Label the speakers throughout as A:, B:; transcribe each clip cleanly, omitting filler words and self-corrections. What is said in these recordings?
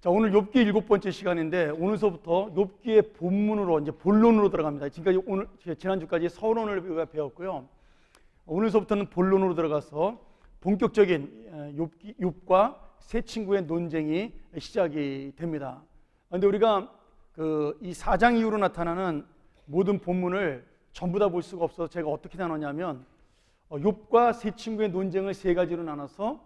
A: 자, 오늘 욥기 7번째 시간인데 오늘서부터 욥기의 본문으로 이제 본론으로 들어갑니다. 지금까지 오늘 지난주까지 서론을 우리가 배웠고요. 오늘서부터는 본론으로 들어가서 본격적인 욥과 세 친구의 논쟁이 시작이 됩니다. 그런데 우리가 이 4장 이후로 나타나는 모든 본문을 전부 다 볼 수가 없어서 제가 어떻게 나눴냐면 욥과 세 친구의 논쟁을 세 가지로 나눠서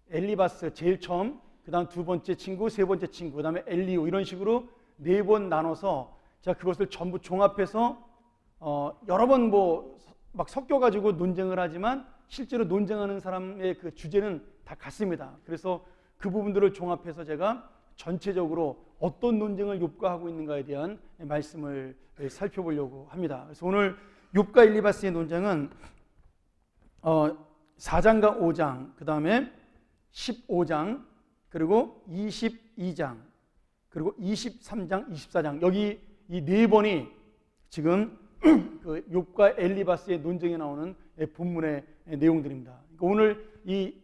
A: 엘리바스 제일 처음, 그 다음 두 번째 친구, 세 번째 친구, 그 다음에 엘리후, 이런 식으로 네 번 나눠서 제가 그것을 전부 종합해서 여러 번 막 섞여가지고 논쟁을 하지만 실제로 논쟁하는 사람의 그 주제는 다 같습니다. 그래서 그 부분들을 종합해서 제가 전체적으로 어떤 논쟁을 욥과 하고 있는가에 대한 말씀을 살펴보려고 합니다. 그래서 오늘 욥과 엘리바스의 논쟁은 4장과 5장, 그 다음에 15장, 그리고 22장, 그리고 23장, 24장, 여기 이 네 번이 지금 그 욥과 엘리바스의 논쟁에 나오는 본문의 내용들입니다. 그러니까 오늘 이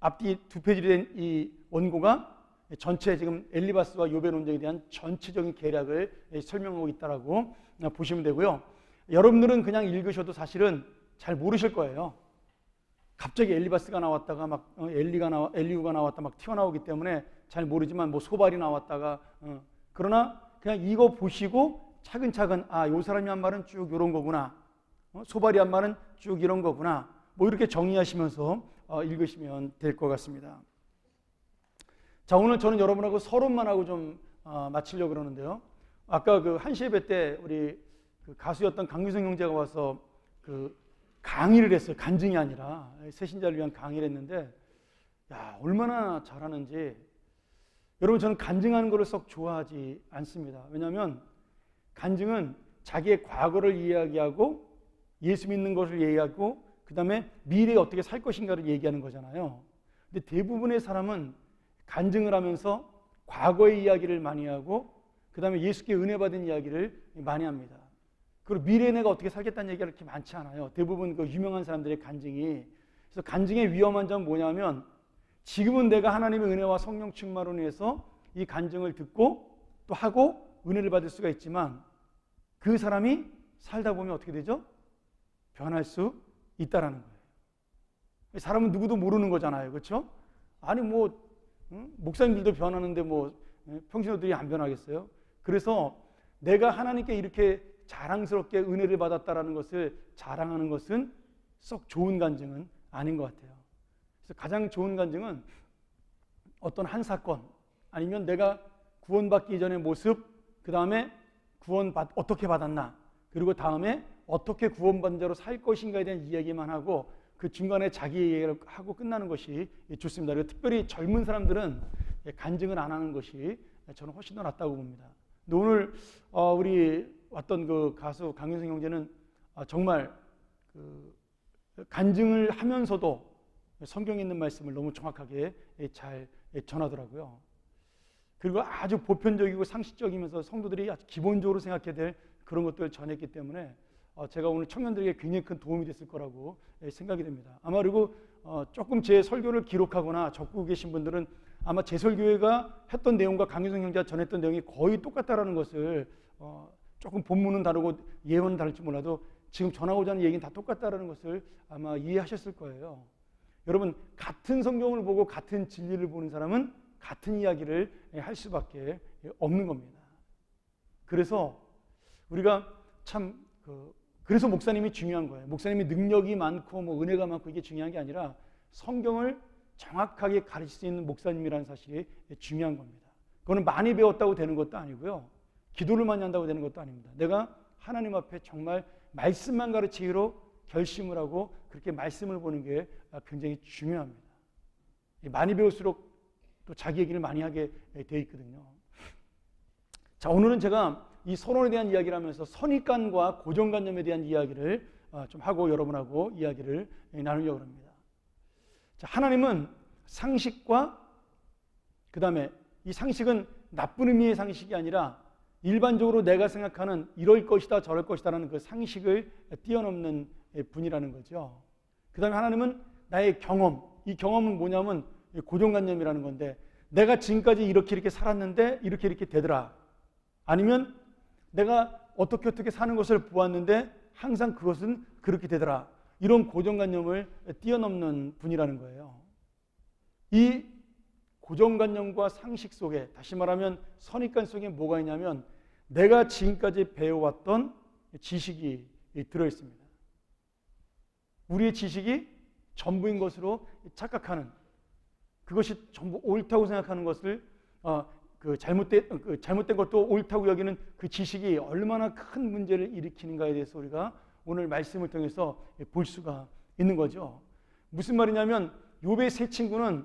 A: 앞뒤 두 페이지로 된 이 원고가 전체 지금 엘리바스와 욥의 논쟁에 대한 전체적인 계략을 설명하고 있다라고 보시면 되고요. 여러분들은 그냥 읽으셔도 사실은 잘 모르실 거예요. 갑자기 엘리바스가 나왔다가 막 엘리후가 나왔다 막 튀어나오기 때문에 잘 모르지만 뭐 소발이 나왔다가 그러나 그냥 이거 보시고 차근차근 요 사람이 한 말은 쭉 이런 거구나, 소발이 한 말은 쭉 이런 거구나, 뭐 이렇게 정리하시면서 읽으시면 될 것 같습니다. 자, 오늘 저는 여러분하고 서론만 하고 좀 마치려고 그러는데요. 아까 그 한시예배 때 우리 그 가수였던 강유성 형제가 와서 그 강의를 했어요. 간증이 아니라 새신자를 위한 강의를 했는데, 야, 얼마나 잘하는지. 여러분, 저는 간증하는 것을 썩 좋아하지 않습니다. 왜냐하면 간증은 자기의 과거를 이야기하고 예수 믿는 것을 얘기하고 그 다음에 미래에 어떻게 살 것인가를 얘기하는 거잖아요. 근데 대부분의 사람은 간증을 하면서 과거의 이야기를 많이 하고 그 다음에 예수께 은혜 받은 이야기를 많이 합니다. 그리고 미래에 내가 어떻게 살겠다는 얘기가 그렇게 많지 않아요. 대부분 그 유명한 사람들의 간증이. 그래서 간증의 위험한 점은 뭐냐면 지금은 내가 하나님의 은혜와 성령 충만으로 인해서 이 간증을 듣고 또 하고 은혜를 받을 수가 있지만 그 사람이 살다 보면 어떻게 되죠? 변할 수 있다라는 거예요. 사람은 누구도 모르는 거잖아요. 그렇죠? 아니 목사님들도 변하는데 평신도들이 안 변하겠어요? 그래서 내가 하나님께 이렇게 자랑스럽게 은혜를 받았다라는 것을 자랑하는 것은 썩 좋은 간증은 아닌 것 같아요. 그래서 가장 좋은 간증은 어떤 한 사건, 아니면 내가 구원받기 이전의 모습, 그 다음에 어떻게 받았나, 그리고 다음에 어떻게 구원받은 자로 살 것인가에 대한 이야기만 하고 그 중간에 자기 얘기를 하고 끝나는 것이 좋습니다. 그리고 특별히 젊은 사람들은 간증을 안 하는 것이 저는 훨씬 더 낫다고 봅니다. 근데 오늘 우리 왔던 그 가수 강윤성 형제는 정말 그 간증을 하면서도 성경에 있는 말씀을 너무 정확하게 잘 전하더라고요. 그리고 아주 보편적이고 상식적이면서 성도들이 아주 기본적으로 생각해야 될 그런 것들을 전했기 때문에 제가 오늘 청년들에게 굉장히 큰 도움이 됐을 거라고 생각이 됩니다. 아마 그리고 조금 제 설교를 기록하거나 적고 계신 분들은 아마 제 설교회가 했던 내용과 강유성 형제가 전했던 내용이 거의 똑같다라는 것을 조금 본문은 다르고 예언은 다를지 몰라도 지금 전하고자 하는 얘기는 다 똑같다라는 것을 아마 이해하셨을 거예요. 여러분, 같은 성경을 보고 같은 진리를 보는 사람은 같은 이야기를 할 수밖에 없는 겁니다. 그래서 우리가 그래서 목사님이 중요한 거예요. 목사님이 능력이 많고 은혜가 많고 이게 중요한 게 아니라 성경을 정확하게 가르칠 수 있는 목사님이라는 사실이 중요한 겁니다. 그거는 많이 배웠다고 되는 것도 아니고요. 기도를 많이 한다고 되는 것도 아닙니다. 내가 하나님 앞에 정말 말씀만 가르치기로 결심을 하고 그렇게 말씀을 보는 게 굉장히 중요합니다. 많이 배울수록 또 자기 얘기를 많이 하게 돼 있거든요. 자, 오늘은 제가 이 서론에 대한 이야기를 하면서 선입관과 고정관념에 대한 이야기를 좀 하고 여러분하고 이야기를 나누려고 합니다. 자, 하나님은 상식과 그 다음에 이 상식은 나쁜 의미의 상식이 아니라 일반적으로 내가 생각하는 이럴 것이다 저럴 것이다라는 그 상식을 뛰어넘는 분이라는 거죠. 그 다음에 하나님은 나의 경험, 이 경험은 뭐냐면 고정관념이라는 건데 내가 지금까지 이렇게 살았는데 이렇게 되더라. 아니면 내가 어떻게 사는 것을 보았는데 항상 그것은 그렇게 되더라. 이런 고정관념을 뛰어넘는 분이라는 거예요. 이 고정관념과 상식 속에, 다시 말하면 선입관 속에 뭐가 있냐면 내가 지금까지 배워왔던 지식이 들어있습니다. 우리의 지식이 전부인 것으로 착각하는, 그것이 전부 옳다고 생각하는 것을 잘못된 것도 옳다고 여기는 그 지식이 얼마나 큰 문제를 일으키는가에 대해서 우리가 오늘 말씀을 통해서 볼 수가 있는 거죠. 무슨 말이냐면 욥의 세 친구는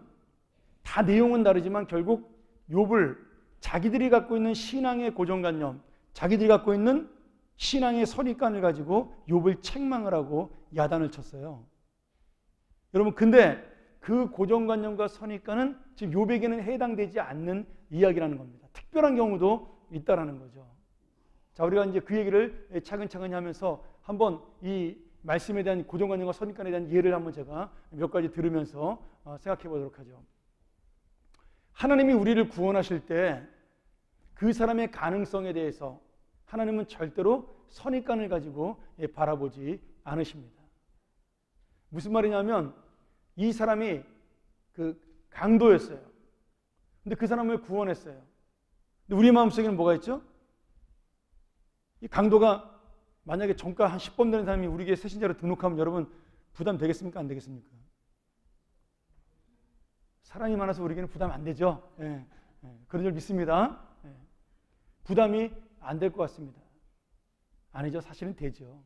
A: 다 내용은 다르지만 결국 욥을 자기들이 갖고 있는 신앙의 고정관념, 자기들이 갖고 있는 신앙의 선입관을 가지고 욥을 책망을 하고 야단을 쳤어요. 여러분, 근데 그 고정관념과 선입관은 지금 욥에게는 해당되지 않는 이야기라는 겁니다. 특별한 경우도 있다라는 거죠. 자, 우리가 이제 그 얘기를 차근차근히 하면서 한번 이 말씀에 대한 고정관념과 선입관에 대한 예를 한번 제가 몇 가지 들으면서 생각해 보도록 하죠. 하나님이 우리를 구원하실 때 그 사람의 가능성에 대해서 하나님은 절대로 선입관을 가지고 바라보지 않으십니다. 무슨 말이냐면 이 사람이 그 강도였어요. 근데 그 사람을 구원했어요. 근데 우리 마음속에는 뭐가 있죠? 이 강도가 만약에 정가 한 10번 되는 사람이 우리에게 새신자로 등록하면 여러분 부담 되겠습니까? 안 되겠습니까? 사랑이 많아서 우리에게는 부담 안 되죠. 그런 줄 믿습니다. 부담이 안 될 것 같습니다. 아니죠. 사실은 되죠.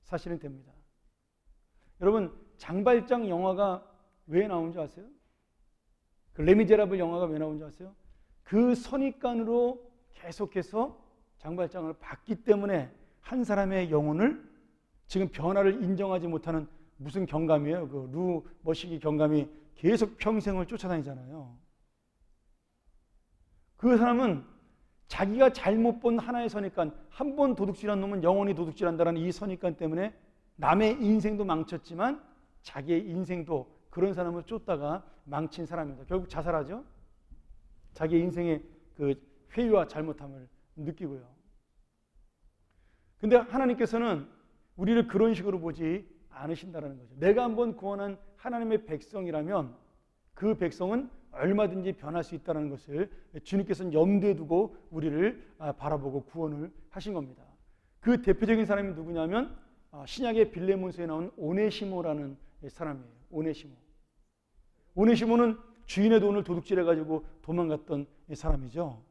A: 사실은 됩니다. 여러분, 장발장 영화가 왜 나온 줄 아세요? 그 레미제라블 영화가 왜 나온 줄 아세요? 그 선입관으로 계속해서 장발장을 봤기 때문에 한 사람의 영혼을 지금 변화를 인정하지 못하는 무슨 경감이에요? 그 루 머시기 경감이 계속 평생을 쫓아다니잖아요. 그 사람은 자기가 잘못 본 하나의 선입관, 한 번 도둑질한 놈은 영원히 도둑질한다는 이 선입관 때문에 남의 인생도 망쳤지만 자기의 인생도 그런 사람을 쫓다가 망친 사람입니다. 결국 자살하죠. 자기의 인생의 그 회유와 잘못함을 느끼고요. 근데 하나님께서는 우리를 그런 식으로 보지 않으신다는 거죠. 내가 한번 구원한 하나님의 백성이라면 그 백성은 얼마든지 변할 수 있다는 것을 주님께서는 염두에 두고 우리를 바라보고 구원을 하신 겁니다. 그 대표적인 사람이 누구냐면 신약의 빌레몬서에 나온 오네시모라는 사람이에요. 오네시모는 주인의 돈을 도둑질해가지고 도망갔던 사람이죠.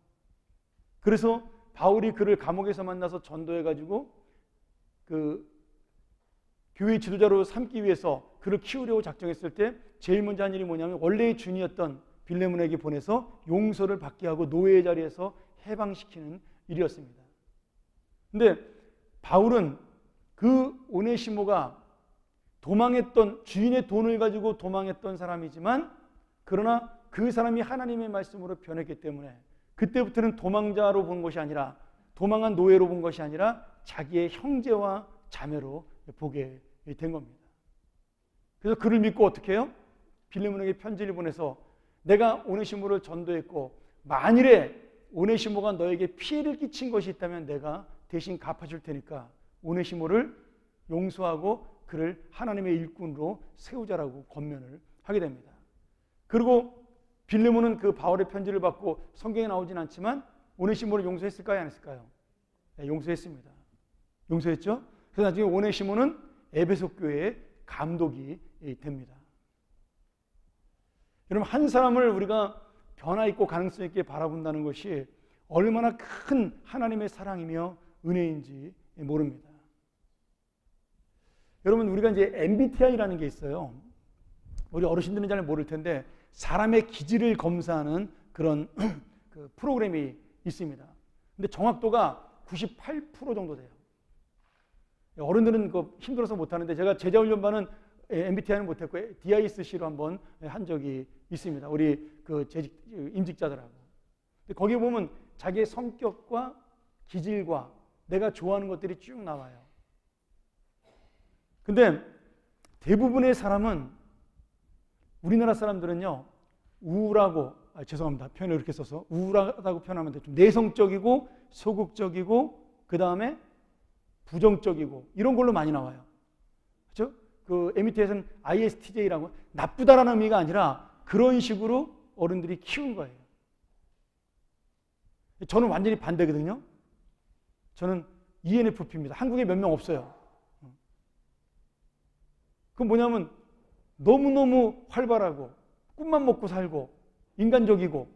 A: 그래서 바울이 그를 감옥에서 만나서 전도해가지고 그 교회 지도자로 삼기 위해서 그를 키우려고 작정했을 때 제일 먼저 한 일이 뭐냐면 원래의 주인이었던 빌레몬에게 보내서 용서를 받게 하고 노예의 자리에서 해방시키는 일이었습니다. 근데 바울은 그 오네시모가 도망했던, 주인의 돈을 가지고 도망했던 사람이지만 그러나 그 사람이 하나님의 말씀으로 변했기 때문에 그때부터는 도망자로 본 것이 아니라, 도망한 노예로 본 것이 아니라 자기의 형제와 자매로 보게 된 겁니다. 그래서 그를 믿고 어떻게 해요? 빌레몬에게 편지를 보내서 내가 오네시모를 전도했고 만일에 오네시모가 너에게 피해를 끼친 것이 있다면 내가 대신 갚아줄 테니까 오네시모를 용서하고 그를 하나님의 일꾼으로 세우자라고 권면을 하게 됩니다. 그리고 빌레몬은 그 바울의 편지를 받고 성경에 나오진 않지만 오네시모를 용서했을까요? 안 했을까요? 네, 용서했습니다. 용서했죠? 그래서 나중에 오네시모는 에베소 교회의 감독이 됩니다. 여러분, 한 사람을 우리가 변화 있고 가능성 있게 바라본다는 것이 얼마나 큰 하나님의 사랑이며 은혜인지 모릅니다. 여러분, 우리가 이제 MBTI라는 게 있어요. 우리 어르신들은 잘 모를 텐데 사람의 기질을 검사하는 그런 그 프로그램이 있습니다. 근데 정확도가 98% 정도 돼요. 어른들은 그 힘들어서 못하는데 제가 제자훈련반은 MBTI는 못했고 DISC로 한번 한 적이 있습니다. 우리 그 임직자들하고. 근데 거기에 보면 자기의 성격과 기질과 내가 좋아하는 것들이 쭉 나와요. 근데 대부분의 사람은, 우리나라 사람들은요, 우울하고, 죄송합니다. 표현을 이렇게 써서 우울하다고 표현하면 돼. 좀 내성적이고 소극적이고 그 다음에 부정적이고 이런 걸로 많이 나와요. 그렇죠? 그 MBTI에서는 ISTJ라고 나쁘다라는 의미가 아니라 그런 식으로 어른들이 키운 거예요. 저는 완전히 반대거든요. 저는 ENFP입니다. 한국에 몇 명 없어요. 그건 뭐냐면 너무너무 활발하고 꿈만 먹고 살고 인간적이고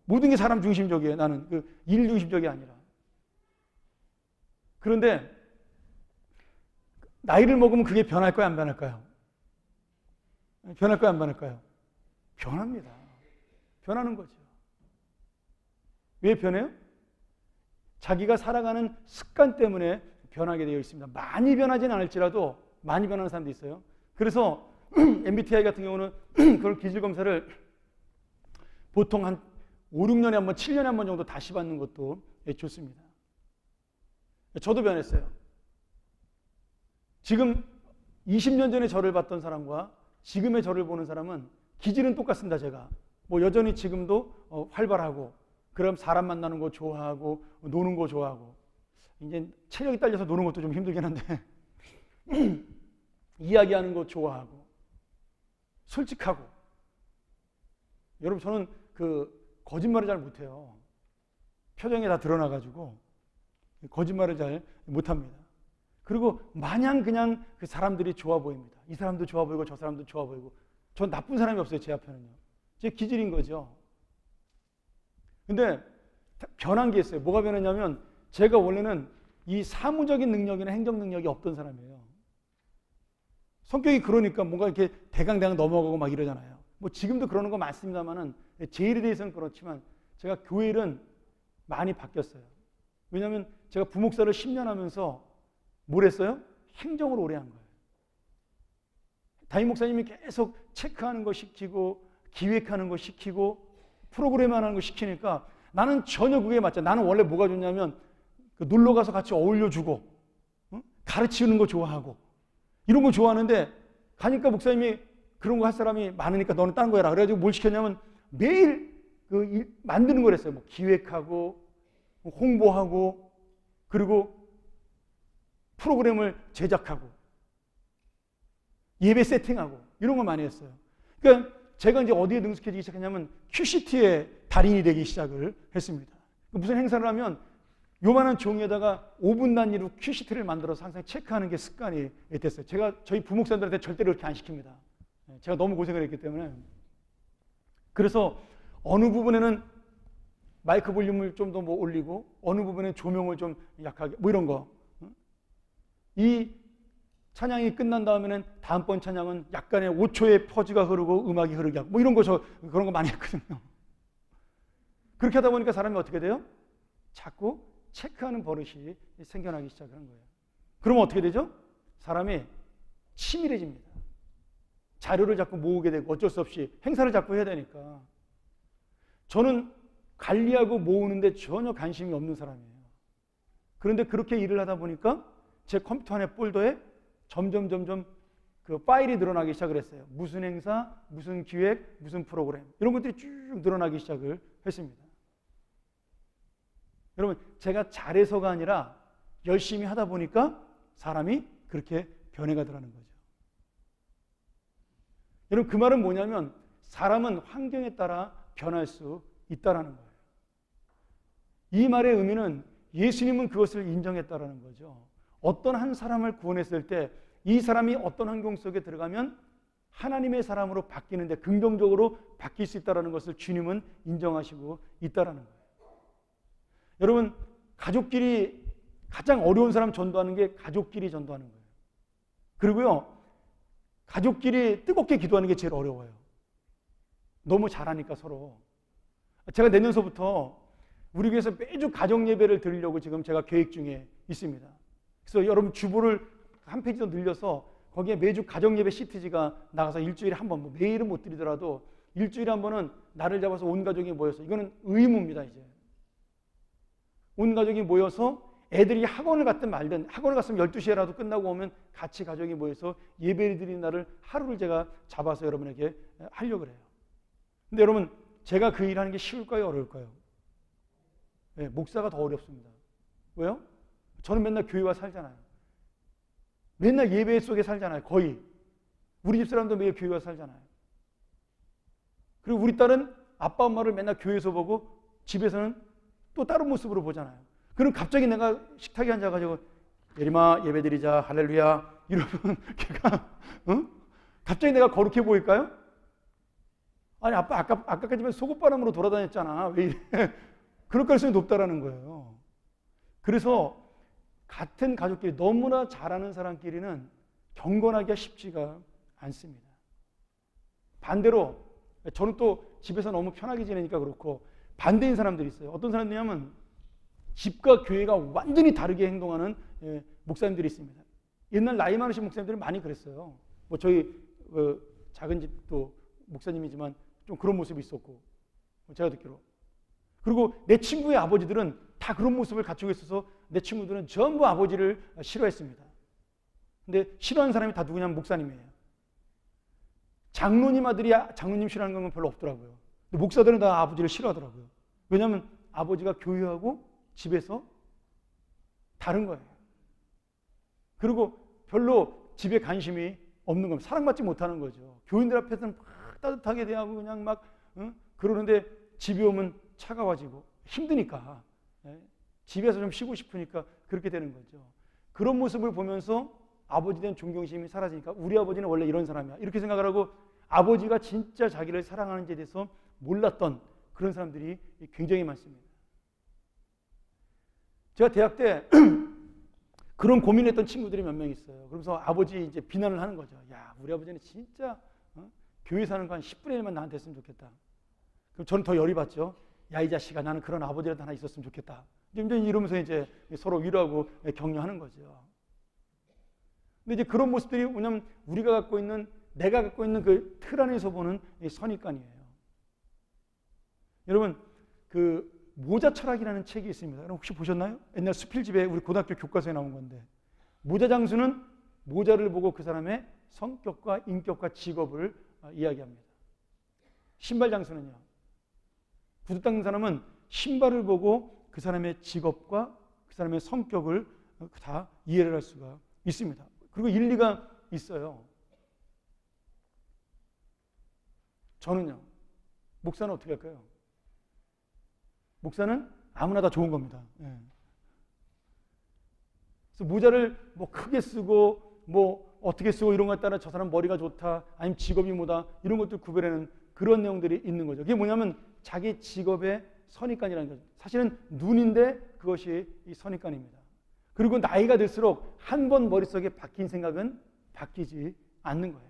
A: 모든 게 사람 중심적이에요. 나는 그 일 중심적이 아니라. 그런데 나이를 먹으면 그게 변할까요? 안 변할까요? 변할까요? 안 변할까요? 변합니다. 변하는 거죠. 왜 변해요? 자기가 살아가는 습관 때문에 변하게 되어 있습니다. 많이 변하지는 않을지라도 많이 변하는 사람도 있어요. 그래서 MBTI 같은 경우는 그런 기질검사를 보통 한 5, 6년에 한 번, 7년에 한 번 정도 다시 받는 것도 좋습니다. 저도 변했어요. 지금 20년 전에 저를 봤던 사람과 지금의 저를 보는 사람은 기질은 똑같습니다. 제가 뭐 여전히 지금도 활발하고 그럼 사람 만나는 거 좋아하고 노는 거 좋아하고 이제 체력이 딸려서 노는 것도 좀 힘들긴 한데 이야기하는 거 좋아하고 솔직하고 여러분 저는 그 거짓말을 잘 못해요. 표정에 다 드러나가지고 거짓말을 잘 못합니다. 그리고 마냥 그냥 그 사람들이 좋아 보입니다. 이 사람도 좋아 보이고 저 사람도 좋아 보이고 전 나쁜 사람이 없어요. 제 앞에는요. 제 기질인 거죠. 근데 변한 게 있어요. 뭐가 변했냐면 제가 원래는 이 사무적인 능력이나 행정 능력이 없던 사람이에요. 성격이 그러니까 뭔가 이렇게 대강대강 넘어가고 막 이러잖아요. 뭐 지금도 그러는 거 많습니다만은 제 일에 대해서는 그렇지만 제가 교회 일은 많이 바뀌었어요. 왜냐하면 제가 부목사를 10년 하면서 뭘 했어요? 행정을 오래 한 거예요. 담임 목사님이 계속 체크하는 거 시키고 기획하는 거 시키고 프로그램 하는 거 시키니까 나는 전혀 그게 맞죠. 나는 원래 뭐가 좋냐면 놀러 가서 같이 어울려주고 가르치는 거 좋아하고 이런 거 좋아하는데 가니까 목사님이 그런 거 할 사람이 많으니까 너는 다른 거 해라. 그래가지고 뭘 시켰냐면 매일 만드는 걸 했어요. 뭐 기획하고 홍보하고 그리고 프로그램을 제작하고 예배 세팅하고 이런 걸 많이 했어요. 그러니까 제가 이제 어디에 능숙해지기 시작했냐면 QCT의 달인이 되기 시작을 했습니다. 무슨 행사를 하면 요만한 종이에다가 5분 단위로 QCT를 만들어서 항상 체크하는 게 습관이 됐어요. 제가 저희 부목사님들한테 절대로 그렇게 안 시킵니다. 제가 너무 고생을 했기 때문에. 그래서 어느 부분에는 마이크 볼륨을 좀 더 뭐 올리고 어느 부분에 조명을 좀 약하게 뭐 이런 거. 이 찬양이 끝난 다음에는 다음번 찬양은 약간의 5초의 퍼즈가 흐르고 음악이 흐르게 하고 뭐 이런 거 그런 거 많이 했거든요. 그렇게 하다 보니까 사람이 어떻게 돼요? 자꾸 체크하는 버릇이 생겨나기 시작하는 거예요. 그러면 어떻게 되죠? 사람이 치밀해집니다. 자료를 자꾸 모으게 되고 어쩔 수 없이 행사를 자꾸 해야 되니까. 저는 관리하고 모으는데 전혀 관심이 없는 사람이에요. 그런데 그렇게 일을 하다 보니까 제 컴퓨터 안에 폴더에 점점 그 파일이 늘어나기 시작을 했어요. 무슨 행사, 무슨 기획, 무슨 프로그램 이런 것들이 쭉 늘어나기 시작을 했습니다. 여러분 제가 잘해서가 아니라 열심히 하다 보니까 사람이 그렇게 변해가더라는 거죠. 여러분 그 말은 뭐냐면 사람은 환경에 따라 변할 수 있다라는 거예요. 이 말의 의미는 예수님은 그것을 인정했다라는 거죠. 어떤 한 사람을 구원했을 때 이 사람이 어떤 환경 속에 들어가면 하나님의 사람으로 바뀌는데 긍정적으로 바뀔 수 있다는 것을 주님은 인정하시고 있다는 거예요. 여러분 가족끼리 가장 어려운 사람 전도하는 게 가족끼리 전도하는 거예요. 그리고요 가족끼리 뜨겁게 기도하는 게 제일 어려워요. 너무 잘하니까 서로. 제가 내년서부터 우리 교회에서 매주 가정 예배를 드리려고 지금 제가 계획 중에 있습니다. 그래서 여러분 주보를 한 페이지 더 늘려서 거기에 매주 가정 예배 시트지가 나가서 일주일에 한 번, 뭐 매일은 못 드리더라도 일주일에 한 번은 날을 잡아서 온 가족이 모여서 이거는 의무입니다. 이제 온 가족이 모여서 애들이 학원을 갔든 말든 학원을 갔으면 12시에라도 끝나고 오면 같이 가족이 모여서 예배를 드리는 날을 하루를 제가 잡아서 여러분에게 하려고 그래요. 근데 여러분, 제가 그 일하는 게 쉬울까요? 어려울까요? 네, 목사가 더 어렵습니다. 왜요? 저는 맨날 교회와 살잖아요. 맨날 예배 속에 살잖아요. 거의. 우리 집 사람도 매일 교회와 살잖아요. 그리고 우리 딸은 아빠 엄마를 맨날 교회에서 보고 집에서는 또 다른 모습으로 보잖아요. 그럼 갑자기 내가 식탁에 앉아가지고 예림아 예배드리자 할렐루야 이러면 걔가 갑자기 내가 거룩해 보일까요? 아니 아빠 아까까지만 속옷바람으로 돌아다녔잖아. 왜 이래? 그럴 가능성이 높다라는 거예요. 그래서 같은 가족끼리 너무나 잘하는 사람끼리는 경건하기가 쉽지가 않습니다. 반대로 저는 또 집에서 너무 편하게 지내니까 그렇고 반대인 사람들이 있어요. 어떤 사람들이냐면 집과 교회가 완전히 다르게 행동하는 목사님들이 있습니다. 옛날 나이 많으신 목사님들이 많이 그랬어요. 뭐 저희 작은 집도 목사님이지만 좀 그런 모습이 있었고 제가 듣기로. 그리고 내 친구의 아버지들은 다 그런 모습을 갖추고 있어서 내 친구들은 전부 아버지를 싫어했습니다. 근데 싫어하는 사람이 다 누구냐면 목사님이에요. 장로님 아들이 장로님 싫어하는 건 별로 없더라고요. 근데 목사들은 다 아버지를 싫어하더라고요. 왜냐하면 아버지가 교회하고 집에서 다른 거예요. 그리고 별로 집에 관심이 없는 겁니다. 사랑받지 못하는 거죠. 교인들 앞에서는 막 따뜻하게 대하고 그냥 막 그러는데 집에 오면 차가워지고 힘드니까 집에서 좀 쉬고 싶으니까 그렇게 되는 거죠. 그런 모습을 보면서 아버지에 대한 존경심이 사라지니까 우리 아버지는 원래 이런 사람이야 이렇게 생각을 하고 아버지가 진짜 자기를 사랑하는지에 대해서 몰랐던 그런 사람들이 굉장히 많습니다. 제가 대학 때 그런 고민했던 친구들이 몇 명 있어요. 그러면서 아버지 이제 비난을 하는 거죠. 야, 우리 아버지는 진짜 교회 사는 거 한 10분의 1만 나한테 했으면 좋겠다. 그럼 저는 더 열이 받죠. 야, 이 자식아, 나는 그런 아버지라도 하나 있었으면 좋겠다. 이러면서 이제 서로 위로하고 격려하는 거죠. 근데 이제 그런 모습들이 뭐냐면 내가 갖고 있는 그 틀 안에서 보는 선입관이에요. 여러분, 그 모자 철학이라는 책이 있습니다. 여러분 혹시 보셨나요? 옛날 수필집에 우리 고등학교 교과서에 나온 건데 모자 장수는 모자를 보고 그 사람의 성격과 인격과 직업을 이야기합니다. 신발 장수는요. 구두 닦는 사람은 신발을 보고 그 사람의 직업과 그 사람의 성격을 다 이해를 할 수가 있습니다. 그리고 일리가 있어요. 저는요. 목사는 어떻게 할까요? 목사는 아무나 다 좋은 겁니다. 예. 그래서 모자를 뭐 크게 쓰고 뭐 어떻게 쓰고 이런 것에 따라 저 사람 머리가 좋다 아니면 직업이 뭐다 이런 것들 구별하는 그런 내용들이 있는 거죠. 그게 뭐냐면 자기 직업의 선입관이라는 거죠. 사실은 눈인데 그것이 이 선입관입니다. 그리고 나이가 들수록 한 번 머릿속에 박힌 생각은 바뀌지 않는 거예요.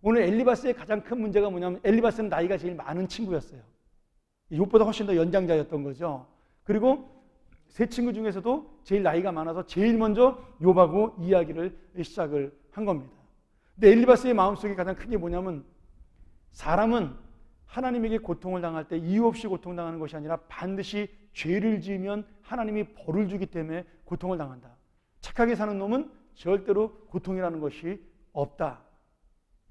A: 오늘 엘리바스의 가장 큰 문제가 뭐냐면 엘리바스는 나이가 제일 많은 친구였어요. 욥보다 훨씬 더 연장자였던 거죠. 그리고 세 친구 중에서도 제일 나이가 많아서 제일 먼저 욥하고 이야기를 시작을 한 겁니다. 근데 엘리바스의 마음속에 가장 큰 게 뭐냐면 사람은 하나님에게 고통을 당할 때 이유 없이 고통당하는 것이 아니라 반드시 죄를 지으면 하나님이 벌을 주기 때문에 고통을 당한다. 착하게 사는 놈은 절대로 고통이라는 것이 없다.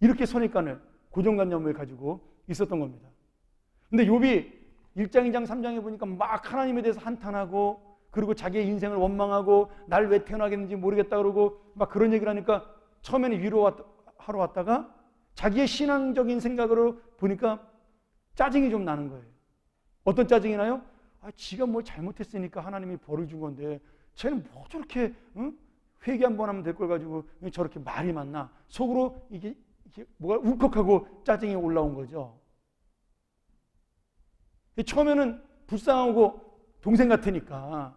A: 이렇게 선입관을 고정관념을 가지고 있었던 겁니다. 근데 욥이 1장, 2장, 3장에 보니까 막 하나님에 대해서 한탄하고 그리고 자기의 인생을 원망하고 날 왜 태어나겠는지 모르겠다 그러고 막 그런 얘기를 하니까 처음에는 위로하러 왔다가 자기의 신앙적인 생각으로 보니까 짜증이 좀 나는 거예요. 어떤 짜증이 나요? 아, 지가 뭘 잘못했으니까 하나님이 벌을 준 건데 쟤는 뭐 저렇게 회개 한번 하면 될 걸 가지고 저렇게 말이 많나. 속으로 이게 뭐가 울컥하고 짜증이 올라온 거죠. 처음에는 불쌍하고 동생 같으니까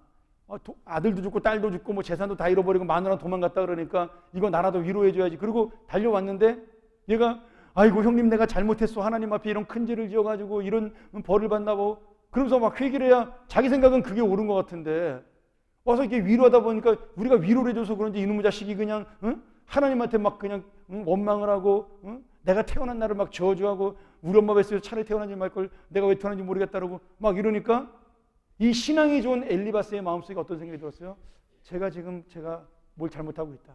A: 아들도 죽고 딸도 죽고 뭐 재산도 다 잃어버리고 마누라 도망갔다 그러니까 이거 나라도 위로해줘야지. 그리고 달려왔는데 얘가 아이고 형님 내가 잘못했어. 하나님 앞에 이런 큰 죄를 지어가지고 이런 벌을 받나고 그러면서 막 회개를 해야 자기 생각은 그게 옳은 것 같은데 와서 이렇게 위로하다 보니까 우리가 위로를 해줘서 그런지 이놈의 자식이 그냥 하나님한테 막 그냥 원망을 하고 내가 태어난 날을 막 저주하고 우리 엄마 뱃속에서 차라리 태어난지 말걸 내가 왜 태어난지 모르겠다 그러고 막 이러니까 이 신앙이 좋은 엘리바스의 마음속에 어떤 생각이 들었어요? 제가 뭘 잘못하고 있다.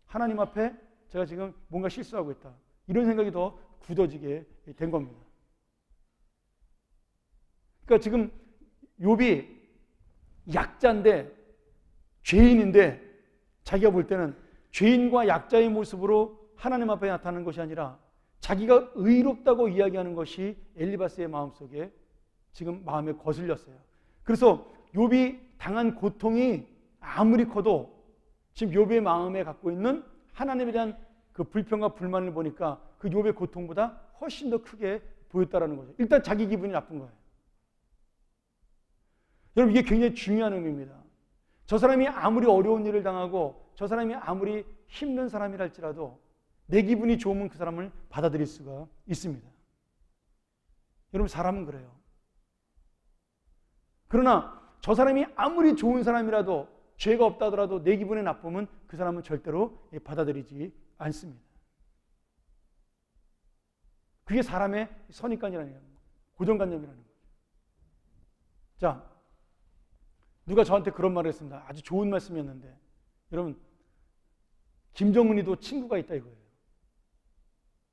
A: 하나님 앞에 제가 지금 뭔가 실수하고 있다. 이런 생각이 더 굳어지게 된 겁니다. 그러니까 지금 욥이 약자인데, 죄인인데, 자기가 볼 때는 죄인과 약자의 모습으로 하나님 앞에 나타나는 것이 아니라 자기가 의롭다고 이야기하는 것이 엘리바스의 마음속에 지금 마음에 거슬렸어요. 그래서 욥이 당한 고통이 아무리 커도 지금 욥의 마음에 갖고 있는 하나님에 대한 그 불평과 불만을 보니까 그 욥의 고통보다 훨씬 더 크게 보였다라는 거죠. 일단 자기 기분이 나쁜 거예요. 여러분, 이게 굉장히 중요한 의미입니다. 저 사람이 아무리 어려운 일을 당하고 저 사람이 아무리 힘든 사람이랄지라도 내 기분이 좋으면 그 사람을 받아들일 수가 있습니다. 여러분, 사람은 그래요. 그러나 저 사람이 아무리 좋은 사람이라도, 죄가 없다 하더라도 내 기분이 나쁘면 그 사람은 절대로 받아들이지 않습니다. 그게 사람의 선입관이라는 거예요. 고정관념이라는 거죠. 자, 누가 저한테 그런 말을 했습니다. 아주 좋은 말씀이었는데, 여러분, 김정은이도 친구가 있다 이거예요.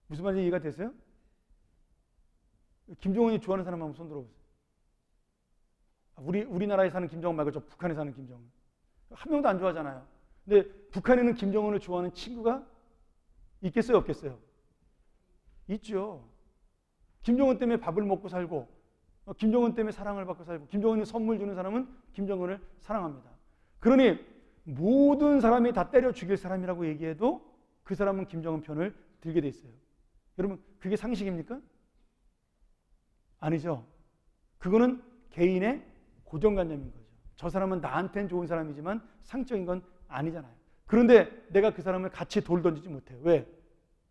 A: 무슨 말인지 이해가 되세요? 김정은이 좋아하는 사람 한번 손 들어보세요. 우리나라에 사는 김정은 말고 저 북한에 사는 김정은. 한 명도 안 좋아하잖아요. 근데 북한에는 김정은을 좋아하는 친구가 있겠어요, 없겠어요? 있죠. 김정은 때문에 밥을 먹고 살고, 김정은 때문에 사랑을 받고 살고, 김정은이 선물 주는 사람은 김정은을 사랑합니다. 그러니 모든 사람이 다 때려 죽일 사람이라고 얘기해도 그 사람은 김정은 편을 들게 돼 있어요. 여러분, 그게 상식입니까? 아니죠. 그거는 개인의 고정관념인 거죠. 저 사람은 나한테는 좋은 사람이지만 상적인 건 아니잖아요. 그런데 내가 그 사람을 같이 돌 던지지 못해요. 왜?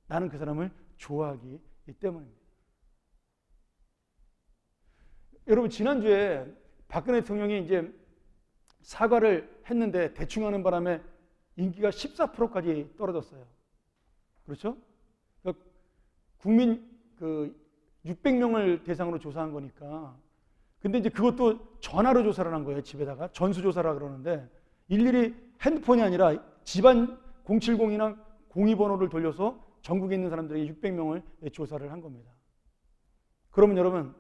A: 나는 그 사람을 좋아하기 때문입니다. 여러분, 지난주에 박근혜 대통령이 이제 사과를 했는데 대충 하는 바람에 인기가 14%까지 떨어졌어요. 그렇죠? 그러니까 국민 600명을 대상으로 조사한 거니까. 근데 이제 그것도 전화로 조사를 한 거예요. 집에다가 전수조사라 그러는데 일일이 핸드폰이 아니라 집안 070이나 02번호를 돌려서 전국에 있는 사람들에게 600명을 조사를 한 겁니다. 그러면 여러분,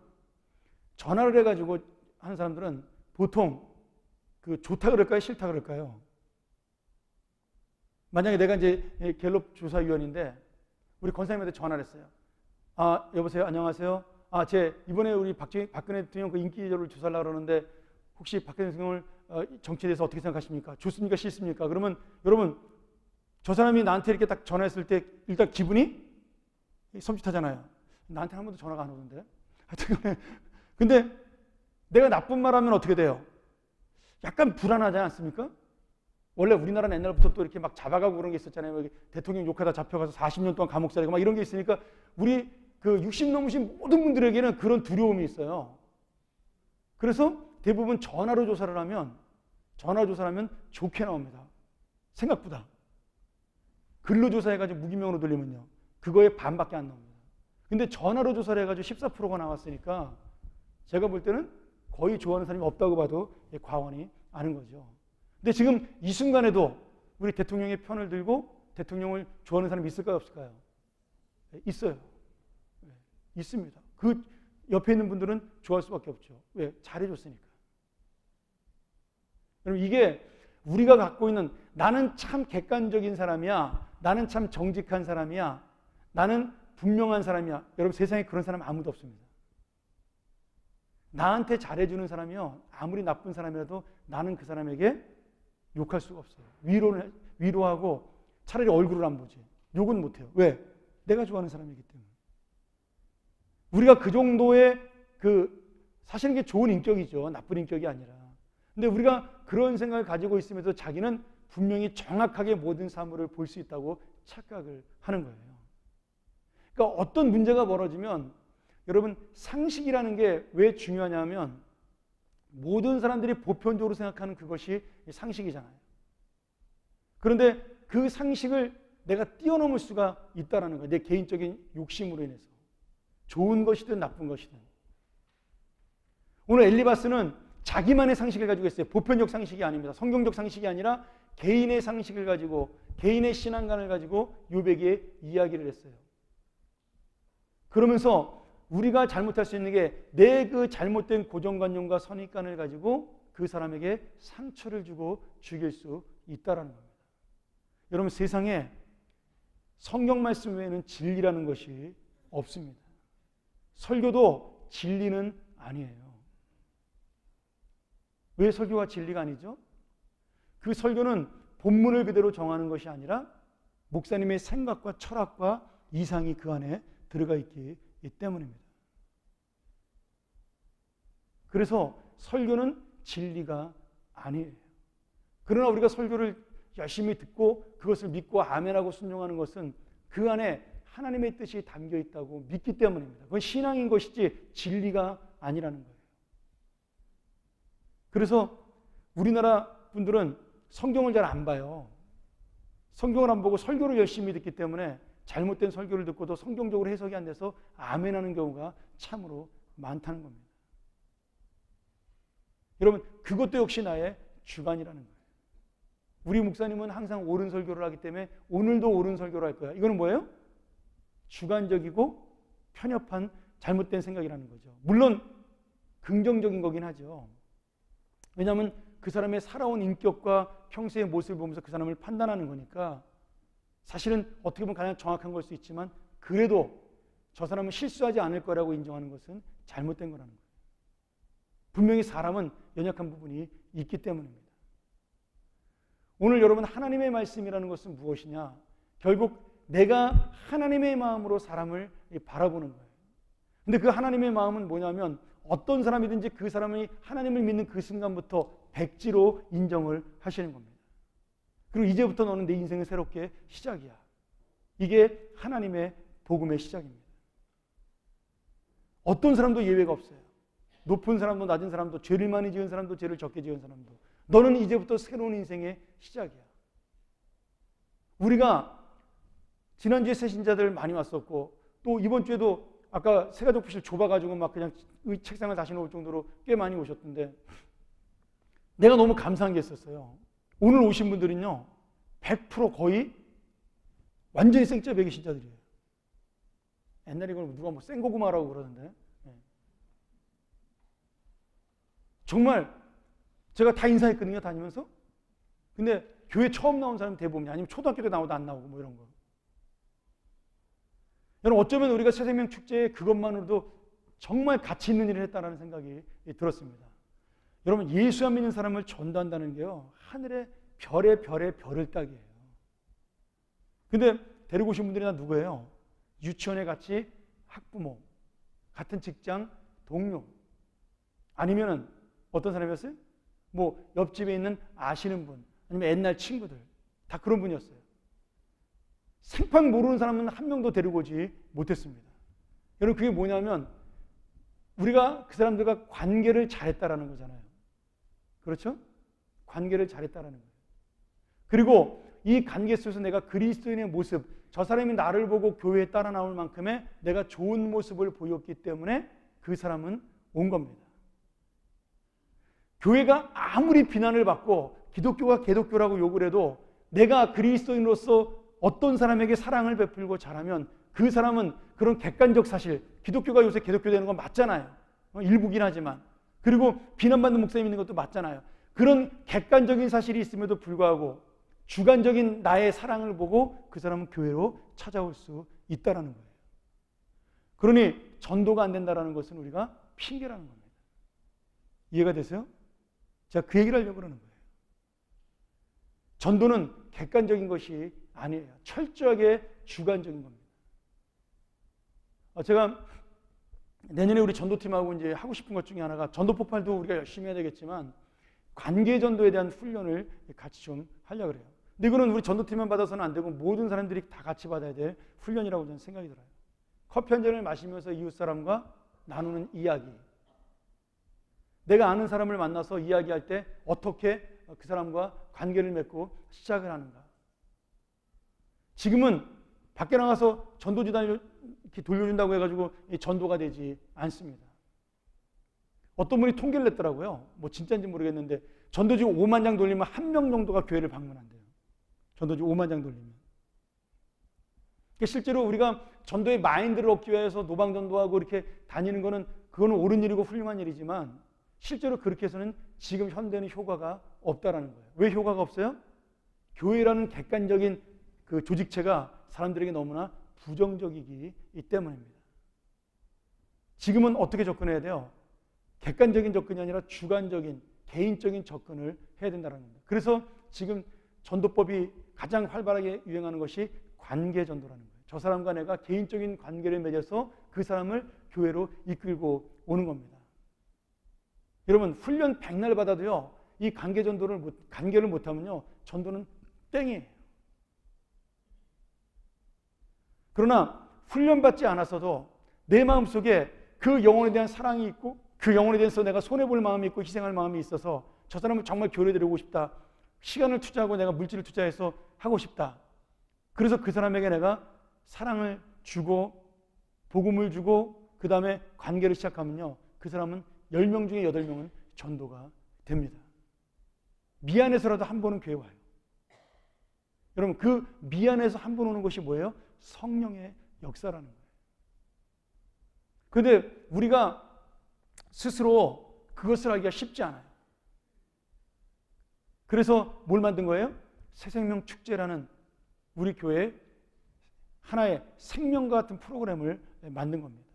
A: 전화를 해가지고 하는 사람들은 보통 좋다 그럴까요? 싫다 그럴까요? 만약에 내가 이제 갤럽 조사위원인데 우리 권사님한테 전화를 했어요. 아, 여보세요? 안녕하세요? 아, 이번에 우리 박근혜 대통령 그 인기조를 조사하려고 그러는데 혹시 박근혜 대통령을 정치에 대해서 어떻게 생각하십니까? 좋습니까? 싫습니까? 그러면 여러분, 저 사람이 나한테 이렇게 딱 전화했을 때 일단 기분이 섬찟하잖아요. 나한테 한 번도 전화가 안 오는데. 하여튼 근데 내가 나쁜 말 하면 어떻게 돼요? 약간 불안하지 않습니까? 원래 우리나라는 옛날부터 또 이렇게 막 잡아가고 그런 게 있었잖아요. 대통령 욕하다 잡혀가서 40년 동안 감옥 살이고 막 이런 게 있으니까 우리 60 넘으신 모든 분들에게는 그런 두려움이 있어요. 그래서 대부분 전화로 조사를 하면 좋게 나옵니다. 생각보다. 글로 조사해가지고 무기명으로 돌리면요, 그거의 반밖에 안 나옵니다. 근데 전화로 조사를 해가지고 14%가 나왔으니까 제가 볼 때는 거의 좋아하는 사람이 없다고 봐도 과언이 아닌 거죠. 근데 지금 이 순간에도 우리 대통령의 편을 들고 대통령을 좋아하는 사람이 있을까요, 없을까요? 있어요. 있습니다. 그 옆에 있는 분들은 좋아할 수밖에 없죠. 왜? 잘해줬으니까. 여러분, 이게 우리가 갖고 있는, 나는 참 객관적인 사람이야, 나는 참 정직한 사람이야, 나는 분명한 사람이야. 여러분, 세상에 그런 사람 아무도 없습니다. 나한테 잘해주는 사람이요, 아무리 나쁜 사람이라도 나는 그 사람에게 욕할 수가 없어요. 위로하고 차라리 얼굴을 안 보지. 욕은 못해요. 왜? 내가 좋아하는 사람이기 때문에. 우리가 그 정도의 사실은 이게 좋은 인격이죠. 나쁜 인격이 아니라. 근데 우리가 그런 생각을 가지고 있으면서 자기는 분명히 정확하게 모든 사물을 볼 수 있다고 착각을 하는 거예요. 그러니까 어떤 문제가 벌어지면 여러분, 상식이라는 게 왜 중요하냐면 모든 사람들이 보편적으로 생각하는 그것이 상식이잖아요. 그런데 그 상식을 내가 뛰어넘을 수가 있다는 거예요. 내 개인적인 욕심으로 인해서. 좋은 것이든 나쁜 것이든. 오늘 엘리바스는 자기만의 상식을 가지고 있어요. 보편적 상식이 아닙니다. 성경적 상식이 아니라 개인의 상식을 가지고, 개인의 신앙관을 가지고 욥에게 이야기를 했어요. 그러면서 우리가 잘못할 수 있는 게 내 그 잘못된 고정관념과 선입관을 가지고 그 사람에게 상처를 주고 죽일 수 있다라는 겁니다. 여러분, 세상에 성경 말씀 외에는 진리라는 것이 없습니다. 설교도 진리는 아니에요. 왜 설교가 진리가 아니죠? 그 설교는 본문을 그대로 정하는 것이 아니라 목사님의 생각과 철학과 이상이 그 안에 들어가 있기 때문입니다. 그래서 설교는 진리가 아니에요. 그러나 우리가 설교를 열심히 듣고 그것을 믿고 아멘하고 순종하는 것은 그 안에 하나님의 뜻이 담겨 있다고 믿기 때문입니다. 그건 신앙인 것이지 진리가 아니라는 거예요. 그래서 우리나라 분들은 성경을 잘 안 봐요. 성경을 안 보고 설교를 열심히 듣기 때문에 잘못된 설교를 듣고도 성경적으로 해석이 안 돼서 아멘하는 경우가 참으로 많다는 겁니다. 여러분, 그것도 역시 나의 주관이라는 거예요. 우리 목사님은 항상 옳은 설교를 하기 때문에 오늘도 옳은 설교를 할 거야. 이거는 뭐예요? 주관적이고 편협한 잘못된 생각이라는 거죠. 물론 긍정적인 거긴 하죠. 왜냐하면 그 사람의 살아온 인격과 평소의 모습을 보면서 그 사람을 판단하는 거니까 사실은 어떻게 보면 가장 정확한 걸 수 있지만 그래도 저 사람은 실수하지 않을 거라고 인정하는 것은 잘못된 거라는 거예요. 분명히 사람은 연약한 부분이 있기 때문입니다. 오늘 여러분, 하나님의 말씀이라는 것은 무엇이냐? 결국 내가 하나님의 마음으로 사람을 바라보는 거예요. 근데 그 하나님의 마음은 뭐냐면 어떤 사람이든지 그 사람이 하나님을 믿는 그 순간부터 백지로 인정을 하시는 겁니다. 그리고 이제부터 너는 내 인생을 새롭게 시작이야. 이게 하나님의 복음의 시작입니다. 어떤 사람도 예외가 없어요. 높은 사람도 낮은 사람도, 죄를 많이 지은 사람도, 죄를 적게 지은 사람도, 너는 이제부터 새로운 인생의 시작이야. 우리가 지난주에 새신자들 많이 왔었고 또 이번 주에도 아까 새가족부실 좁아가지고 막 그냥 책상을 다시 놓을 정도로 꽤 많이 오셨던데 내가 너무 감사한 게 있었어요. 오늘 오신 분들은요 100% 거의 완전히 생짜배기 신자들이에요. 옛날에 이걸 누가 뭐 생고구마라고 그러는데 정말 제가 다 인사했거든요, 다니면서. 근데 교회 처음 나온 사람 대부분이 아니면 초등학교 때 나오도 안 나오고 뭐 이런 거. 여러분, 어쩌면 우리가 새생명 축제에 그것만으로도 정말 가치 있는 일을 했다는 생각이 들었습니다. 여러분, 예수 안 믿는 사람을 전도한다는 게요, 하늘의 별의 별을 따기예요. 근데 데리고 오신 분들이 다 누구예요? 유치원에 같이 학부모, 같은 직장 동료, 아니면은 어떤 사람이었어요? 뭐 옆집에 있는 아시는 분, 아니면 옛날 친구들, 다 그런 분이었어요. 생판 모르는 사람은 한 명도 데리고 오지 못했습니다. 여러분, 그게 뭐냐면 우리가 그 사람들과 관계를 잘했다라는 거잖아요. 그렇죠? 관계를 잘했다라는 거예요. 그리고 이 관계 속에서 내가 그리스도인의 모습, 저 사람이 나를 보고 교회에 따라 나올 만큼의 내가 좋은 모습을 보였기 때문에 그 사람은 온 겁니다. 교회가 아무리 비난을 받고 기독교가 개독교라고 욕을 해도 내가 그리스도인으로서 어떤 사람에게 사랑을 베풀고 잘하면 그 사람은 그런 객관적 사실, 기독교가 요새 개독교 되는 건 맞잖아요. 일부긴 하지만. 그리고 비난받는 목사님 있는 것도 맞잖아요. 그런 객관적인 사실이 있음에도 불구하고 주관적인 나의 사랑을 보고 그 사람은 교회로 찾아올 수 있다는 거예요. 그러니 전도가 안 된다는 것은 우리가 핑계라는 겁니다. 이해가 되세요? 제가 그 얘기를 하려고 그러는 거예요. 전도는 객관적인 것이 아니에요. 철저하게 주관적인 겁니다. 제가 내년에 우리 전도팀하고 이제 하고 싶은 것 중에 하나가, 전도 폭발도 우리가 열심히 해야 되겠지만 관계 전도에 대한 훈련을 같이 좀 하려고 그래요. 근데 이거는 우리 전도팀만 받아서는 안 되고 모든 사람들이 다 같이 받아야 될 훈련이라고 저는 생각이 들어요. 커피 한 잔을 마시면서 이웃 사람과 나누는 이야기. 내가 아는 사람을 만나서 이야기할 때 어떻게 그 사람과 관계를 맺고 시작을 하는가. 지금은 밖에 나가서 전도지 이렇게 돌려준다고 해가지고 전도가 되지 않습니다. 어떤 분이 통계를 냈더라고요. 뭐 진짜인지 모르겠는데 전도지 5만 장 돌리면 1명 정도가 교회를 방문한대요. 전도지 5만 장 돌리면. 실제로 우리가 전도의 마인드를 얻기 위해서 노방전도하고 이렇게 다니는 거는 그거는 옳은 일이고 훌륭한 일이지만 실제로 그렇게 해서는 지금 현대는 효과가 없다라는 거예요. 왜 효과가 없어요? 교회라는 객관적인 그 조직체가 사람들에게 너무나 부정적이기 때문입니다. 지금은 어떻게 접근해야 돼요? 객관적인 접근이 아니라 주관적인 개인적인 접근을 해야 된다는 겁니다. 그래서 지금 전도법이 가장 활발하게 유행하는 것이 관계전도라는 거예요. 저 사람과 내가 개인적인 관계를 맺어서 그 사람을 교회로 이끌고 오는 겁니다. 여러분, 훈련 백날 받아도요, 이 관계를 못하면요, 전도는 땡이에요. 그러나 훈련받지 않았어도 내 마음속에 그 영혼에 대한 사랑이 있고 그 영혼에 대해서 내가 손해볼 마음이 있고 희생할 마음이 있어서 저 사람을 정말 교회에 데리고 싶다. 시간을 투자하고 내가 물질을 투자해서 하고 싶다. 그래서 그 사람에게 내가 사랑을 주고 복음을 주고 그 다음에 관계를 시작하면요, 그 사람은 10명 중에 8명은 전도가 됩니다. 미안해서라도 한 번은 교회 와요. 여러분, 그 미안해서 한 번 오는 것이 뭐예요? 성령의 역사라는 거예요. 그런데 우리가 스스로 그것을 알기가 쉽지 않아요. 그래서 뭘 만든 거예요? 새생명 축제라는 우리 교회에 하나의 생명과 같은 프로그램을 만든 겁니다.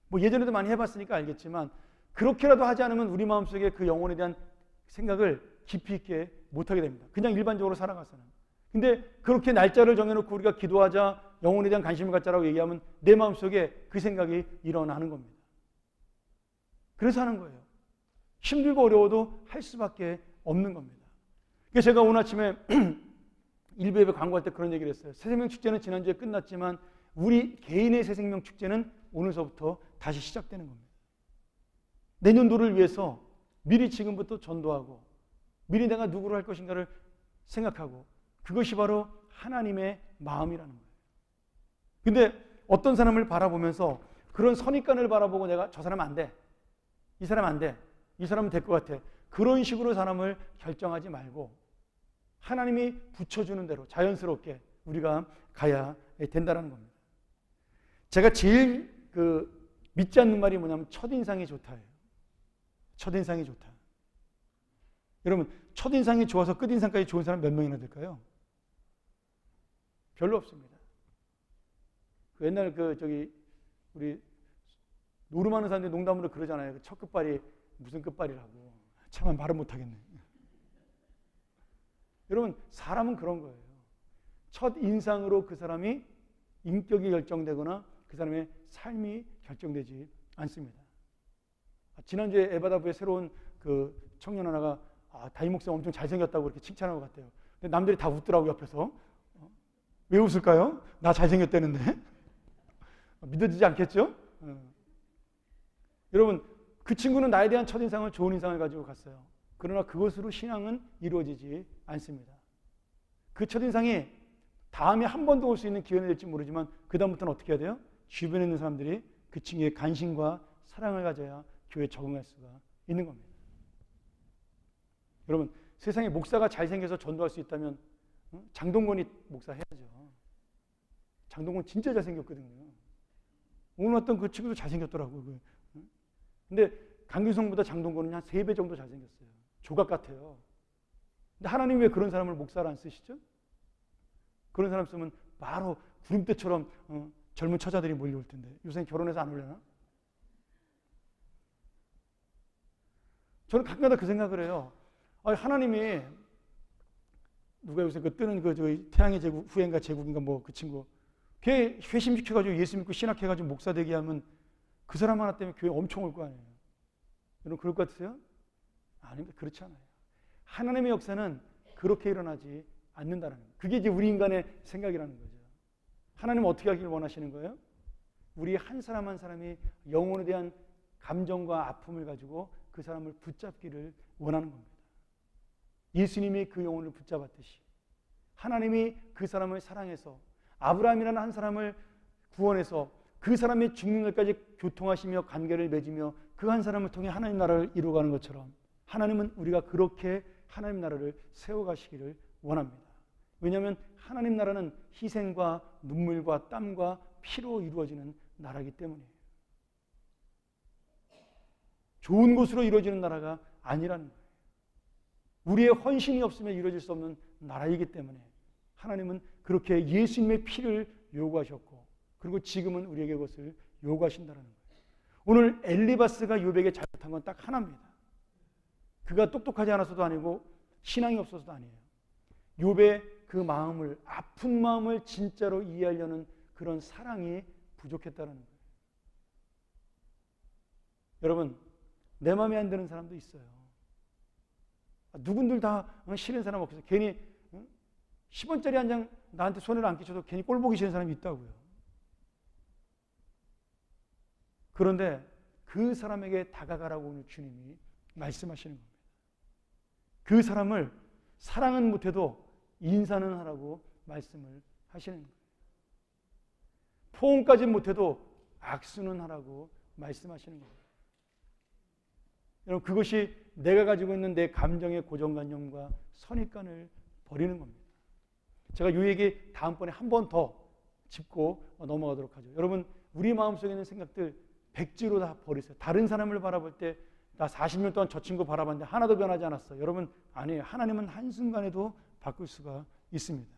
A: 뭐 예전에도 많이 해봤으니까 알겠지만 그렇게라도 하지 않으면 우리 마음속에 그 영혼에 대한 생각을 깊이 있게 못하게 됩니다. 그냥 일반적으로 살아가서는. 근데 그렇게 날짜를 정해놓고 우리가 기도하자, 영혼에 대한 관심을 갖자라고 얘기하면 내 마음속에 그 생각이 일어나는 겁니다. 그래서 하는 거예요. 힘들고 어려워도 할 수밖에 없는 겁니다. 그래서 제가 오늘 아침에 일부앱에 광고할 때 그런 얘기를 했어요. 새생명 축제는 지난주에 끝났지만 우리 개인의 새생명 축제는 오늘서부터 다시 시작되는 겁니다. 내년도를 위해서 미리 지금부터 전도하고 미리 내가 누구를 할 것인가를 생각하고 그것이 바로 하나님의 마음이라는 거예요. 근데 어떤 사람을 바라보면서 그런 선입관을 바라보고 내가 저 사람 안 돼. 이 사람 안 돼. 이 사람은 될 것 같아. 그런 식으로 사람을 결정하지 말고 하나님이 붙여주는 대로 자연스럽게 우리가 가야 된다는 겁니다. 제가 제일 믿지 않는 말이 뭐냐면 첫인상이 좋다예요. 첫인상이 좋다. 여러분, 첫인상이 좋아서 끝인상까지 좋은 사람 몇 명이나 될까요? 별로 없습니다. 옛날 우리 노름하는 사람들이 농담으로 그러잖아요. 첫 끝발이 무슨 끝발이라고. 참 말을 못하겠네. 여러분, 사람은 그런 거예요. 첫 인상으로 그 사람이 인격이 결정되거나 그 사람의 삶이 결정되지 않습니다. 지난주에 에바다부의 새로운 그 청년 하나가 다임 목사님 엄청 잘생겼다고 이렇게 칭찬한 것 같아요. 근데 남들이 다 웃더라고 옆에서. 왜 웃을까요? 나 잘생겼다는데. 믿어지지 않겠죠? 여러분, 그 친구는 나에 대한 첫인상을 좋은 인상을 가지고 갔어요. 그러나 그것으로 신앙은 이루어지지 않습니다. 그 첫인상이 다음에 한 번 더 올 수 있는 기회는 될지 모르지만 그 다음부터는 어떻게 해야 돼요? 주변에 있는 사람들이 그 친구의 관심과 사랑을 가져야 교회에 적응할 수가 있는 겁니다. 여러분, 세상에 목사가 잘생겨서 전도할 수 있다면 장동건이 목사 해야죠. 장동건 진짜 잘생겼거든요. 오늘 왔던 그 친구도 잘생겼더라고요. 근데 강규성보다 장동건은 한 3배 정도 잘생겼어요. 조각 같아요. 근데 하나님 왜 그런 사람을 목사로 안 쓰시죠? 그런 사람 쓰면 바로 구름대처럼 젊은 처자들이 몰려올 텐데 요새 결혼해서 안 올려나? 저는 가끔가다 그 생각을 해요. 하나님이 누가 요새 뜨는 태양의 제국 후예인가 제국인가 뭐 그 친구 걔 회심시켜가지고 예수 믿고 신학해가지고 목사 되게 하면 그 사람 하나 때문에 교회 엄청 올 거 아니에요. 여러분 그럴 것 같으세요? 아닙니다. 그렇지 않아요. 하나님의 역사는 그렇게 일어나지 않는다는 거예요. 그게 이제 우리 인간의 생각이라는 거죠. 하나님은 어떻게 하기를 원하시는 거예요? 우리 한 사람 한 사람이 영혼에 대한 감정과 아픔을 가지고 그 사람을 붙잡기를 원하는 겁니다. 예수님이 그 영혼을 붙잡았듯이 하나님이 그 사람을 사랑해서 아브라함이라는 한 사람을 구원해서 그 사람이 죽는 것까지 교통하시며 관계를 맺으며 그 한 사람을 통해 하나님 나라를 이루어가는 것처럼 하나님은 우리가 그렇게 하나님 나라를 세워가시기를 원합니다. 왜냐하면 하나님 나라는 희생과 눈물과 땀과 피로 이루어지는 나라이기 때문이에요. 좋은 것으로 이루어지는 나라가 아니라는 거예요. 우리의 헌신이 없으면 이루어질 수 없는 나라이기 때문에 하나님은 그렇게 예수님의 피를 요구하셨고, 그리고 지금은 우리에게 그것을 요구하신다는 거예요. 오늘 엘리바스가 욥에게 잘못한 건 딱 하나입니다. 그가 똑똑하지 않아서도 아니고 신앙이 없어서도 아니에요. 욥의 그 마음을, 아픈 마음을 진짜로 이해하려는 그런 사랑이 부족했다는 거예요. 여러분, 내 마음에 안 드는 사람도 있어요. 누군들 다 싫은 사람 없겠어요. 괜히 10원짜리 한 장 나한테 손을 안 끼쳐도 괜히 꼴 보기 싫은 사람이 있다고요. 그런데 그 사람에게 다가가라고 오늘 주님이 말씀하시는 겁니다. 그 사람을 사랑은 못해도 인사는 하라고 말씀을 하시는 거예요. 포옹까지는 못해도 악수는 하라고 말씀하시는 거예요. 여러분, 그것이 내가 가지고 있는 내 감정의 고정관념과 선입관을 버리는 겁니다. 제가 이 얘기 다음번에 한 번 더 짚고 넘어가도록 하죠. 여러분, 우리 마음속에 있는 생각들 백지로 다 버리세요. 다른 사람을 바라볼 때 나 40년 동안 저 친구 바라봤는데 하나도 변하지 않았어. 여러분, 아니에요. 하나님은 한순간에도 바꿀 수가 있습니다.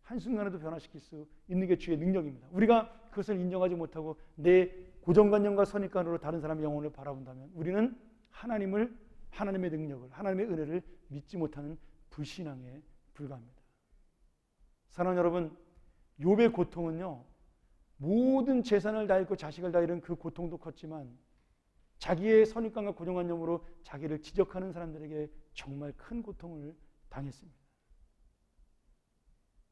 A: 한순간에도 변화시킬 수 있는 게 주의 능력입니다. 우리가 그것을 인정하지 못하고 내 고정관념과 선입관으로 다른 사람의 영혼을 바라본다면 우리는 하나님의 능력을, 하나님의 은혜를 믿지 못하는 불신앙에 불과합니다. 사랑하는 여러분, 욥의 고통은요, 모든 재산을 다 잃고 자식을 다 잃은 그 고통도 컸지만 자기의 선입관과 고정관념으로 자기를 지적하는 사람들에게 정말 큰 고통을 당했습니다.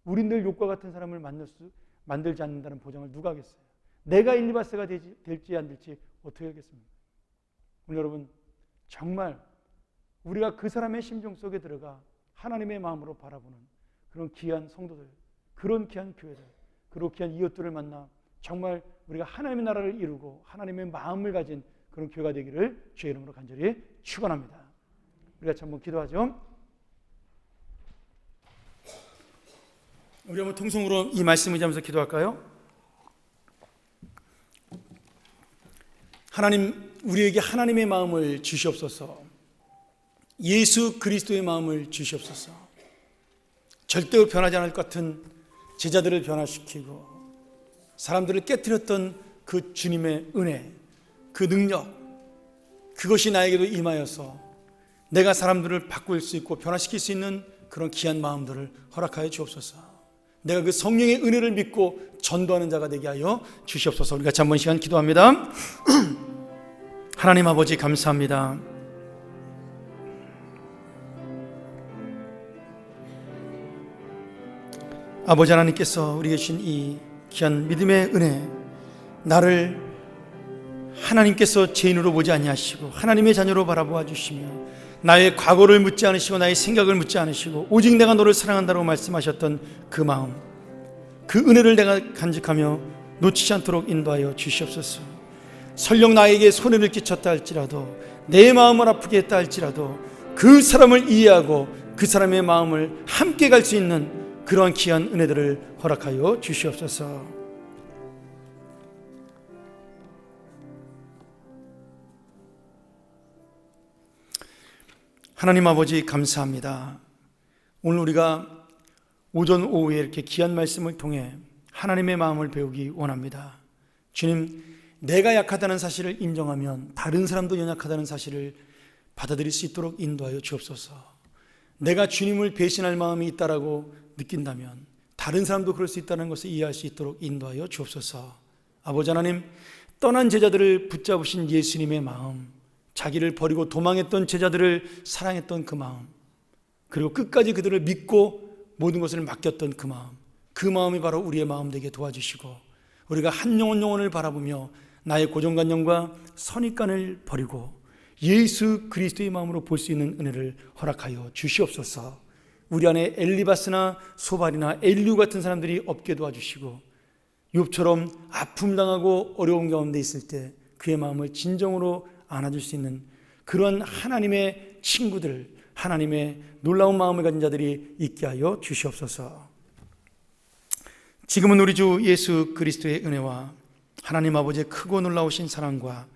A: 우린 늘 욥과 같은 사람을 만들지 않는다는 보장을 누가 하겠어요? 내가 엘리바스가 될지 안 될지 어떻게 하겠습니까? 오늘 여러분, 정말 우리가 그 사람의 심정 속에 들어가 하나님의 마음으로 바라보는 그런 귀한 성도들, 그런 귀한 교회들, 그리고 귀한 이웃들을 만나 정말 우리가 하나님의 나라를 이루고 하나님의 마음을 가진 그런 교회가 되기를 주의 이름으로 간절히 축원합니다. 우리가 한번 기도하죠. 우리 한번 통성으로 이 말씀을 의지하면서 기도할까요? 하나님, 우리에게 하나님의 마음을 주시옵소서. 예수 그리스도의 마음을 주시옵소서. 절대로 변하지 않을 것 같은 제자들을 변화시키고 사람들을 깨뜨렸던 그 주님의 은혜, 그 능력, 그것이 나에게도 임하여서 내가 사람들을 바꿀 수 있고 변화시킬 수 있는 그런 귀한 마음들을 허락하여 주옵소서. 내가 그 성령의 은혜를 믿고 전도하는 자가 되게 하여 주시옵소서. 우리가 같이 한번 시간 기도합니다. 하나님 아버지, 감사합니다. 아버지 하나님께서 우리에게 주신 이 귀한 믿음의 은혜, 나를 하나님께서 죄인으로 보지 아니하시고 하나님의 자녀로 바라보아 주시며 나의 과거를 묻지 않으시고 나의 생각을 묻지 않으시고 오직 내가 너를 사랑한다고 말씀하셨던 그 마음, 그 은혜를 내가 간직하며 놓치지 않도록 인도하여 주시옵소서. 설령 나에게 손해를 끼쳤다 할지라도, 내 마음을 아프게 했다 할지라도 그 사람을 이해하고 그 사람의 마음을 함께 갈 수 있는 그러한 귀한 은혜들을 허락하여 주시옵소서. 하나님 아버지, 감사합니다. 오늘 우리가 오전 오후에 이렇게 귀한 말씀을 통해 하나님의 마음을 배우기 원합니다. 주님, 내가 약하다는 사실을 인정하면 다른 사람도 연약하다는 사실을 받아들일 수 있도록 인도하여 주옵소서. 내가 주님을 배신할 마음이 있다라고 느낀다면 다른 사람도 그럴 수 있다는 것을 이해할 수 있도록 인도하여 주옵소서. 아버지 하나님, 떠난 제자들을 붙잡으신 예수님의 마음, 자기를 버리고 도망했던 제자들을 사랑했던 그 마음, 그리고 끝까지 그들을 믿고 모든 것을 맡겼던 그 마음, 그 마음이 바로 우리의 마음 되게 도와주시고 우리가 한 영혼을 바라보며 나의 고정관념과 선입관을 버리고 예수 그리스도의 마음으로 볼 수 있는 은혜를 허락하여 주시옵소서. 우리 안에 엘리바스나 소발이나 엘류 같은 사람들이 없게 도와주시고 욥처럼 아픔 당하고 어려운 가운데 있을 때 그의 마음을 진정으로 안아줄 수 있는 그런 하나님의 친구들, 하나님의 놀라운 마음을 가진 자들이 있게 하여 주시옵소서. 지금은 우리 주 예수 그리스도의 은혜와 하나님 아버지의 크고 놀라우신 사랑과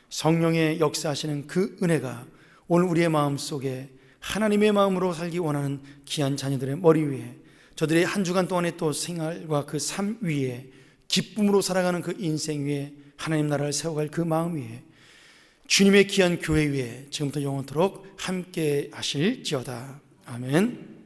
A: 성령의 역사하시는 그 은혜가 오늘 우리의 마음 속에 하나님의 마음으로 살기 원하는 귀한 자녀들의 머리 위에, 저들의 한 주간 동안의 또 생활과 그 삶 위에, 기쁨으로 살아가는 그 인생 위에, 하나님 나라를 세워갈 그 마음 위에, 주님의 귀한 교회 위에 지금부터 영원토록 함께 하실지어다. 아멘.